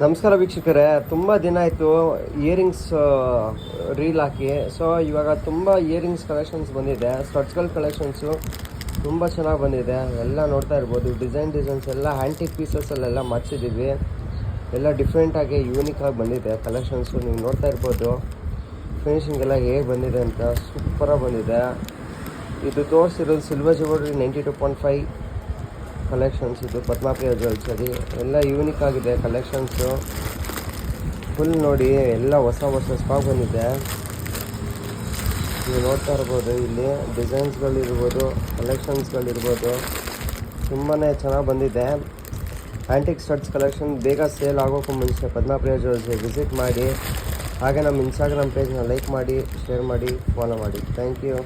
ನಮಸ್ಕಾರ ವೀಕ್ಷಕರೇ, ತುಂಬ ದಿನ ಆಯಿತು ಇಯರಿಂಗ್ಸ್ ರೀಲ್ ಹಾಕಿ. ಸೊ ಇವಾಗ ತುಂಬ ಇಯರಿಂಗ್ಸ್ ಕಲೆಕ್ಷನ್ಸ್ ಬಂದಿದೆ. ಸ್ಟಡ್ಸ್ಗಳ ಕಲೆಕ್ಷನ್ಸು ತುಂಬ ಚೆನ್ನಾಗಿ ಬಂದಿದೆ. ಎಲ್ಲ ನೋಡ್ತಾ ಇರ್ಬೋದು. ಡಿಸೈನ್ಸ್ ಎಲ್ಲ ಆ್ಯಂಟಿಕ್ ಪೀಸಸಲ್ಲೆಲ್ಲ ಮಾಡಿಸಿದ್ದೀವಿ. ಎಲ್ಲ ಡಿಫ್ರೆಂಟಾಗಿ ಯೂನಿಕಾಗಿ ಬಂದಿದೆ ಕಲೆಕ್ಷನ್ಸು. ನೀವು ನೋಡ್ತಾ ಇರ್ಬೋದು ಫಿನಿಶಿಂಗ್ ಎಲ್ಲ ಹೇಗೆ ಬಂದಿದೆ ಅಂತ. ಸೂಪರಾಗಿ ಬಂದಿದೆ. ಇದು ತೋರಿಸಿರೋದು ಸಿಲ್ವರ್ ಜುವೆಲ್ರಿ 92.5 ಕಲೆಕ್ಷನ್ಸ್. ಇದು ಪದ್ಮಾಪ್ರಿಯ ಜ್ಯುವೆಲ್ಸರಿ. ಎಲ್ಲ ಯೂನಿಕ್ ಆಗಿದೆ ಕಲೆಕ್ಷನ್ಸು. ಫುಲ್ ನೋಡಿ, ಎಲ್ಲ ಹೊಸ ಸ್ಟಾಕ್ ಬಂದಿದೆ. ನೀವು ನೋಡ್ತಾ ಇರ್ಬೋದು. ಇಲ್ಲಿ ಡಿಸೈನ್ಸ್ಗಳಿರ್ಬೋದು, ಕಲೆಕ್ಷನ್ಸ್ಗಳಿರ್ಬೋದು, ತುಂಬಾ ಚೆನ್ನಾಗಿ ಬಂದಿದೆ. ಆ್ಯಂಟಿಕ್ ಸ್ಟಡ್ಸ್ ಕಲೆಕ್ಷನ್ ಬೇಗ ಸೇಲ್ ಆಗೋಕ್ಕೂ ಮುಂಚೆ ಪದ್ಮಾಪ್ರಿಯ ಜ್ಯುವೆಲ್ಸ್ಗೆ ವಿಸಿಟ್ ಮಾಡಿ. ಹಾಗೆ ನಮ್ಮ ಇನ್ಸ್ಟಾಗ್ರಾಮ್ ಪೇಜ್ನ ಲೈಕ್ ಮಾಡಿ, ಶೇರ್ ಮಾಡಿ, ಫಾಲೋ ಮಾಡಿ. Thank you.